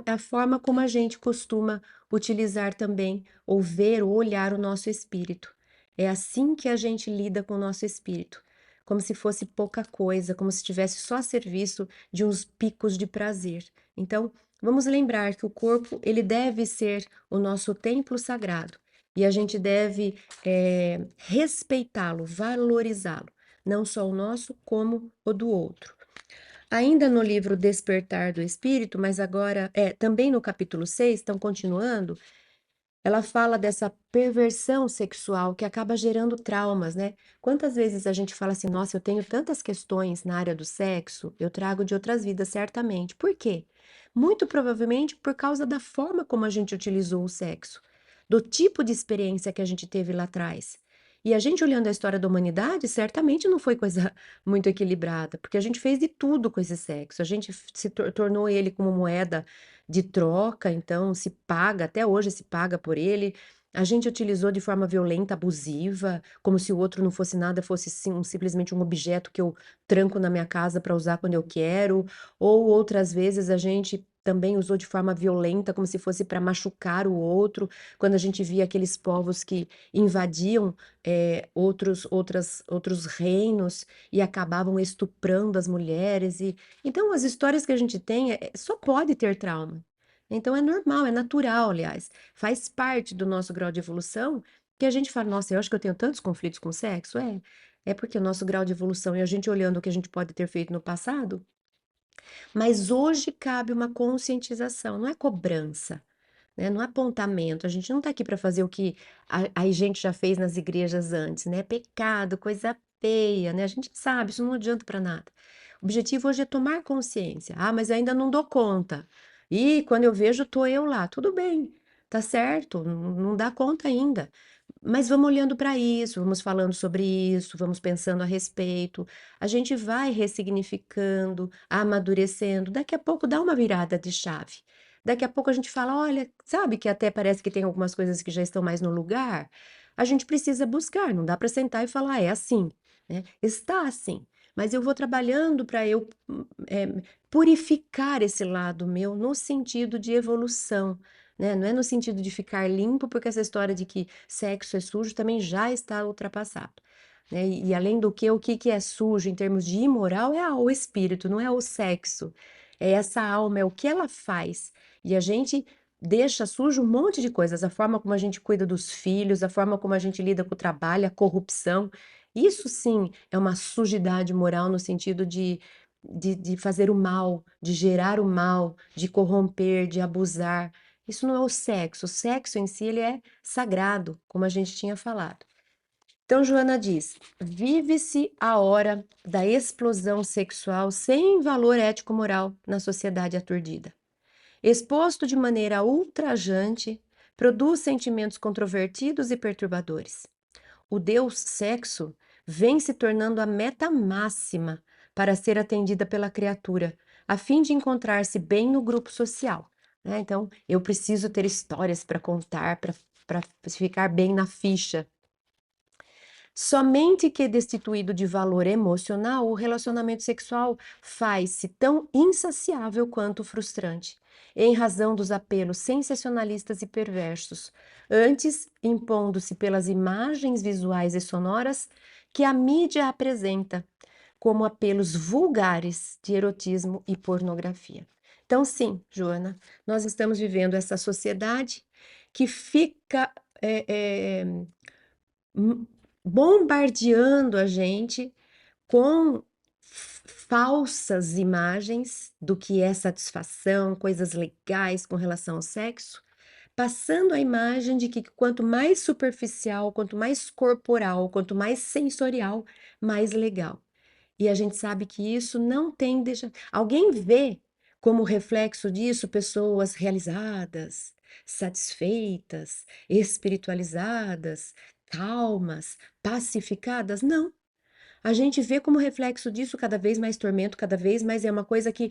a forma como a gente costuma utilizar também, ou ver, ou olhar o nosso espírito. É assim que a gente lida com o nosso espírito, como se fosse pouca coisa, como se estivesse só a serviço de uns picos de prazer. Então, Vamos lembrar que o corpo, ele deve ser o nosso templo sagrado e a gente deve respeitá-lo, valorizá-lo, não só o nosso, como o do outro. Ainda no livro Despertar do Espírito, mas agora, também no capítulo 6, estão continuando, ela fala dessa perversão sexual que acaba gerando traumas, né? Quantas vezes a gente fala assim, nossa, eu tenho tantas questões na área do sexo, eu trago de outras vidas, certamente. Por quê? Muito provavelmente por causa da forma como a gente utilizou o sexo, do tipo de experiência que a gente teve lá atrás. E a gente olhando a história da humanidade, certamente não foi coisa muito equilibrada, porque a gente fez de tudo com esse sexo. A gente se tornou ele como moeda de troca, então se paga, até hoje se paga por ele. A gente utilizou de forma violenta, abusiva, como se o outro não fosse nada, fosse simplesmente um objeto que eu tranco na minha casa para usar quando eu quero, ou outras vezes a gente também usou de forma violenta, como se fosse para machucar o outro, quando a gente via aqueles povos que invadiam outros reinos e acabavam estuprando as mulheres. Então, as histórias que a gente tem só pode ter trauma. Então, é normal, é natural, aliás. Faz parte do nosso grau de evolução que a gente fala, nossa, eu acho que eu tenho tantos conflitos com o sexo. É porque o nosso grau de evolução e a gente olhando o que a gente pode ter feito no passado, mas hoje cabe uma conscientização, não é cobrança, né? Não é apontamento. A gente não está aqui para fazer o que a gente já fez nas igrejas antes, né? Pecado, coisa feia, né? A gente sabe, isso não adianta para nada. O objetivo hoje é tomar consciência. Ah, mas eu ainda não dou conta. E quando eu vejo, tô eu lá. Tudo bem, tá certo, não dá conta ainda. Mas vamos olhando para isso, vamos falando sobre isso, vamos pensando a respeito. A gente vai ressignificando, amadurecendo. Daqui a pouco dá uma virada de chave. Daqui a pouco a gente fala, olha, sabe que até parece que tem algumas coisas que já estão mais no lugar? A gente precisa buscar, não dá para sentar e falar, é assim, né? Está assim. Mas eu vou trabalhando para eu purificar esse lado meu no sentido de evolução, né? Não é no sentido de ficar limpo, porque essa história de que sexo é sujo também já está ultrapassado. Né? E além do que, o que que é sujo em termos de imoral é o espírito, não é o sexo. É essa alma, é o que ela faz. E a gente deixa sujo um monte de coisas, a forma como a gente cuida dos filhos, a forma como a gente lida com o trabalho, a corrupção. Isso sim é uma sujidade moral no sentido de fazer o mal, de gerar o mal, de corromper, de abusar. Isso não é o sexo em si ele é sagrado, como a gente tinha falado. Então, Joana diz: vive-se a hora da explosão sexual sem valor ético-moral na sociedade aturdida. Exposto de maneira ultrajante, produz sentimentos controvertidos e perturbadores. O Deus sexo vem se tornando a meta máxima para ser atendida pela criatura, a fim de encontrar-se bem no grupo social. Né? Então, eu preciso ter histórias para contar, para ficar bem na ficha. Somente que destituído de valor emocional, o relacionamento sexual faz-se tão insaciável quanto frustrante, em razão dos apelos sensacionalistas e perversos, antes impondo-se pelas imagens visuais e sonoras que a mídia apresenta, como apelos vulgares de erotismo e pornografia. Então, sim, Joana, nós estamos vivendo essa sociedade que fica m- bombardeando a gente com falsas imagens do que é satisfação, coisas legais com relação ao sexo, passando a imagem de que quanto mais superficial, quanto mais corporal, quanto mais sensorial, mais legal. E a gente sabe que isso não tem deixa. Alguém vê como reflexo disso pessoas realizadas, satisfeitas, espiritualizadas, calmas, pacificadas? Não. A gente vê como reflexo disso cada vez mais tormento, cada vez mais é uma coisa que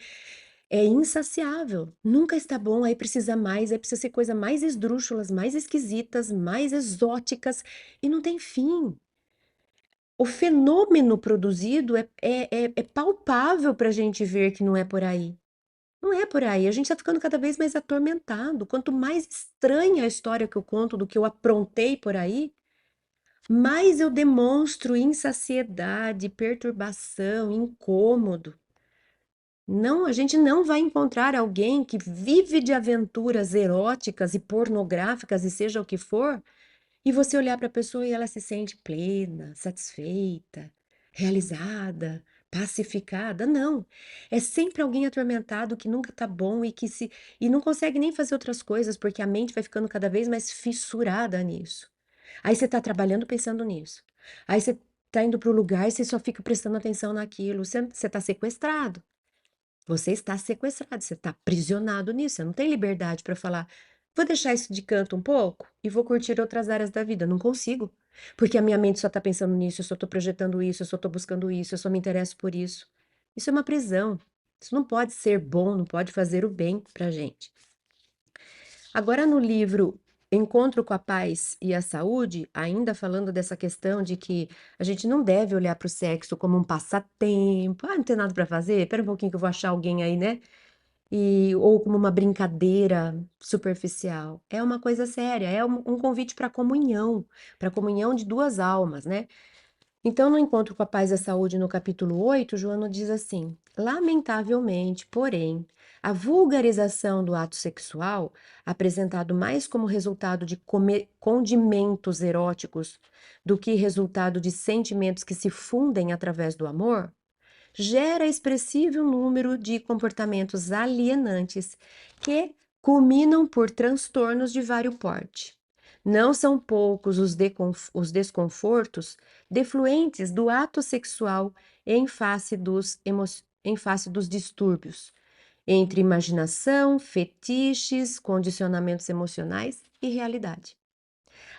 é insaciável. Nunca está bom, aí precisa mais, aí precisa ser coisa mais esdrúxulas, mais esquisitas, mais exóticas e não tem fim. O fenômeno produzido é palpável para a gente ver que não é por aí. Não é por aí. A gente está ficando cada vez mais atormentado. Quanto mais estranha a história que eu conto do que eu aprontei por aí, mais eu demonstro insaciedade, perturbação, incômodo. Não, a gente não vai encontrar alguém que vive de aventuras eróticas e pornográficas e seja o que for, e você olhar para a pessoa e ela se sente plena, satisfeita, realizada, pacificada. Não. É sempre alguém atormentado que nunca tá bom e não consegue nem fazer outras coisas porque a mente vai ficando cada vez mais fissurada nisso. Aí você tá trabalhando pensando nisso. Aí você tá indo para o lugar e você só fica prestando atenção naquilo. Você tá sequestrado. Você está sequestrado, você está aprisionado nisso, você não tem liberdade para falar, vou deixar isso de canto um pouco e vou curtir outras áreas da vida. Não consigo, porque a minha mente só está pensando nisso, eu só estou projetando isso, eu só estou buscando isso, eu só me interesso por isso. Isso é uma prisão. Isso não pode ser bom, não pode fazer o bem para gente. Agora, no livro Encontro com a Paz e a Saúde, ainda falando dessa questão de que a gente não deve olhar para o sexo como um passatempo. Ah, não tem nada para fazer? Espera um pouquinho que eu vou achar alguém aí, né? Ou como uma brincadeira superficial. É uma coisa séria, é um convite para comunhão de duas almas, né? Então, no Encontro com a Paz e a Saúde, no capítulo 8, Joana diz assim: lamentavelmente, porém, a vulgarização do ato sexual, apresentado mais como resultado de condimentos eróticos do que resultado de sentimentos que se fundem através do amor, gera expressivo número de comportamentos alienantes que culminam por transtornos de vário porte. Não são poucos os desconfortos defluentes do ato sexual em face dos distúrbios, entre imaginação, fetiches, condicionamentos emocionais e realidade.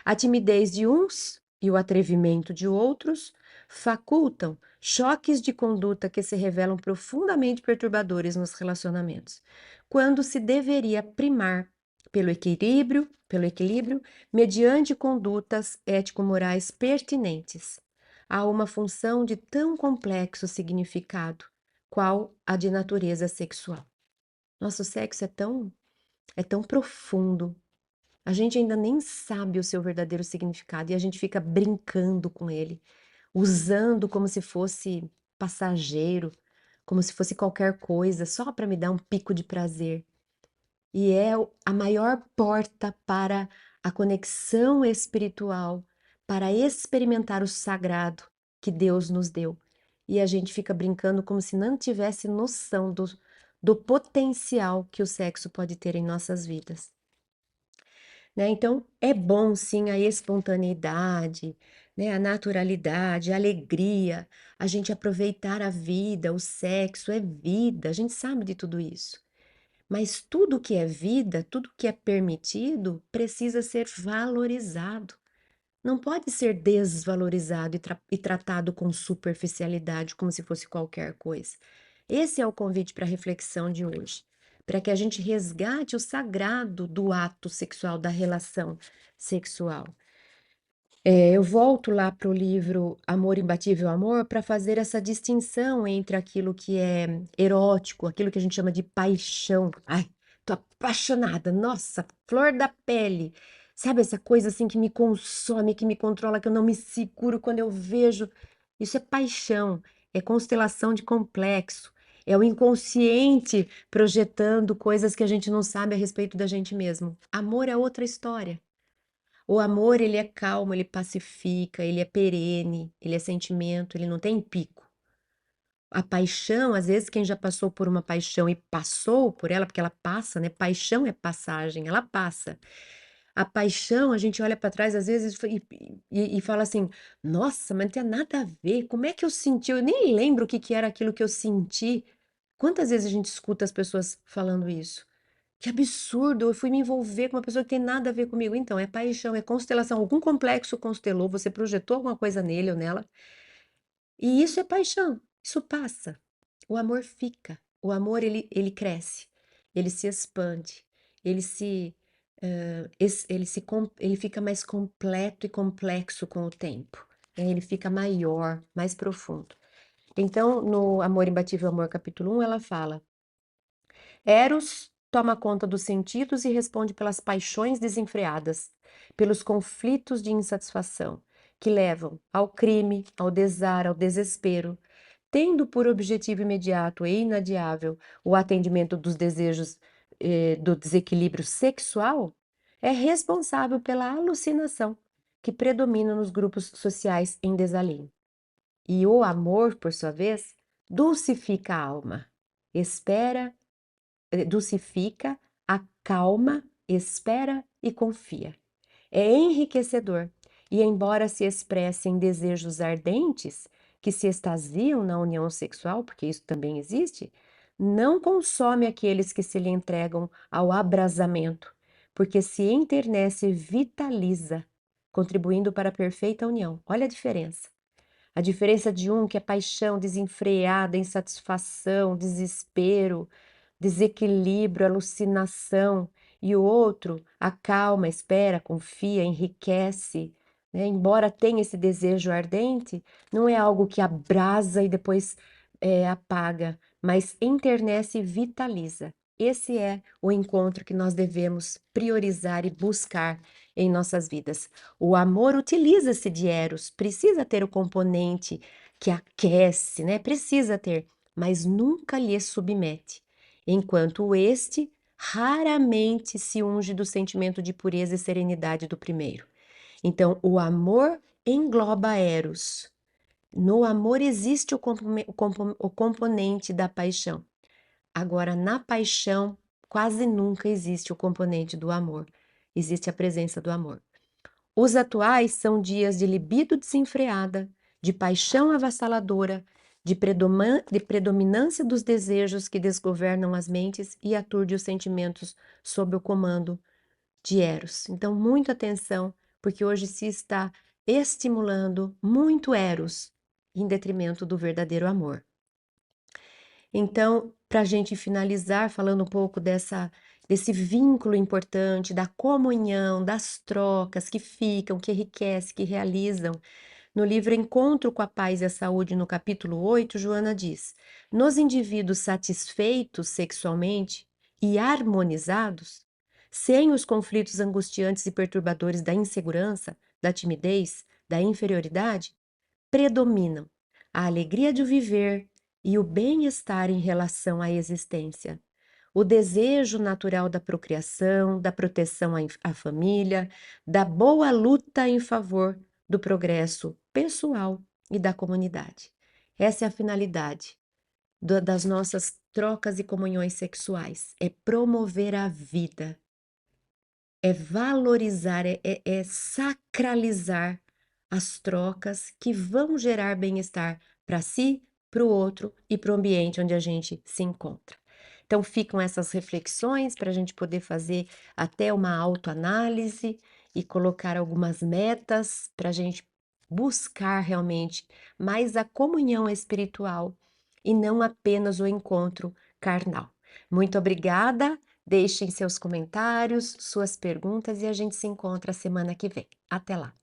A timidez de uns e o atrevimento de outros facultam choques de conduta que se revelam profundamente perturbadores nos relacionamentos, quando se deveria primar pelo equilíbrio, mediante condutas ético-morais pertinentes a uma função de tão complexo significado, qual a de natureza sexual. Nosso sexo é tão profundo, a gente ainda nem sabe o seu verdadeiro significado e a gente fica brincando com ele, usando como se fosse passageiro, como se fosse qualquer coisa, só para me dar um pico de prazer. E é a maior porta para a conexão espiritual, para experimentar o sagrado que Deus nos deu. E a gente fica brincando como se não tivesse noção do potencial que o sexo pode ter em nossas vidas. Né? Então, é bom sim a espontaneidade, né? A naturalidade, a alegria, a gente aproveitar a vida, o sexo é vida, a gente sabe de tudo isso. Mas tudo que é vida, tudo que é permitido, precisa ser valorizado. Não pode ser desvalorizado e tratado com superficialidade, como se fosse qualquer coisa. Esse é o convite para a reflexão de hoje, para que a gente resgate o sagrado do ato sexual, da relação sexual. Eu volto lá para o livro Amor Imbatível Amor para fazer essa distinção entre aquilo que é erótico, aquilo que a gente chama de paixão. Ai, tô apaixonada, nossa, flor da pele. Sabe essa coisa assim que me consome, que me controla, que eu não me seguro quando eu vejo? Isso é paixão, é constelação de complexo, é o inconsciente projetando coisas que a gente não sabe a respeito da gente mesmo. Amor é outra história. O amor, ele é calmo, ele pacifica, ele é perene, ele é sentimento, ele não tem pico. A paixão, às vezes, quem já passou por uma paixão e passou por ela, porque ela passa, né? Paixão é passagem, ela passa. A paixão, a gente olha para trás, às vezes, e fala assim: nossa, mas não tem nada a ver, como é que eu senti? Eu nem lembro o que que era aquilo que eu senti. Quantas vezes a gente escuta as pessoas falando isso? Que absurdo, eu fui me envolver com uma pessoa que tem nada a ver comigo. Então, é paixão, é constelação, algum complexo constelou, você projetou alguma coisa nele ou nela, e isso é paixão, isso passa. O amor fica, o amor ele cresce, ele se expande, ele se, ele fica mais completo e complexo com o tempo, né? Ele fica maior, mais profundo. Então, no Amor Imbatível Amor, capítulo 1, ela fala: Eros toma conta dos sentidos e responde pelas paixões desenfreadas, pelos conflitos de insatisfação, que levam ao crime, ao desar, ao desespero, tendo por objetivo imediato e inadiável o atendimento dos desejos, do desequilíbrio sexual, é responsável pela alucinação que predomina nos grupos sociais em desalinho. E o amor, por sua vez, dulcifica a alma, espera, dulcifica, acalma, espera e confia. É enriquecedor e, embora se expresse em desejos ardentes que se extasiam na união sexual, porque isso também existe, não consome aqueles que se lhe entregam ao abrasamento, porque se enternece e vitaliza, contribuindo para a perfeita união. Olha a diferença. A diferença de um que é paixão desenfreada, insatisfação, desespero, desequilíbrio, alucinação, e o outro acalma, espera, confia, enriquece, né? Embora tenha esse desejo ardente, não é algo que abrasa e depois apaga, mas enternece e vitaliza. Esse é o encontro que nós devemos priorizar e buscar em nossas vidas. O amor utiliza-se de Eros, precisa ter o componente que aquece, né? Precisa ter, mas nunca lhe submete, enquanto este raramente se unge do sentimento de pureza e serenidade do primeiro. Então, o amor engloba Eros. No amor existe o componente da paixão. Agora, na paixão, quase nunca existe o componente do amor. Existe a presença do amor. Os atuais são dias de libido desenfreada, de paixão avassaladora, de predominância dos desejos que desgovernam as mentes e aturde os sentimentos sob o comando de Eros. Então, muita atenção, porque hoje se está estimulando muito Eros em detrimento do verdadeiro amor. Então, para a gente finalizar, falando um pouco desse vínculo importante, da comunhão, das trocas que ficam, que enriquecem, que realizam, no livro Encontro com a Paz e a Saúde, no capítulo 8, Joana diz: nos indivíduos satisfeitos sexualmente e harmonizados, sem os conflitos angustiantes e perturbadores da insegurança, da timidez, da inferioridade, predominam a alegria de viver e o bem-estar em relação à existência, o desejo natural da procriação, da proteção à família, da boa luta em favor do progresso pessoal e da comunidade. Essa é a finalidade das nossas trocas e comunhões sexuais, é promover a vida, é valorizar, é sacralizar as trocas que vão gerar bem-estar para si, para o outro e para o ambiente onde a gente se encontra. Então, ficam essas reflexões para a gente poder fazer até uma autoanálise e colocar algumas metas para a gente buscar realmente mais a comunhão espiritual e não apenas o encontro carnal. Muito obrigada. Deixem seus comentários, suas perguntas e a gente se encontra semana que vem. Até lá!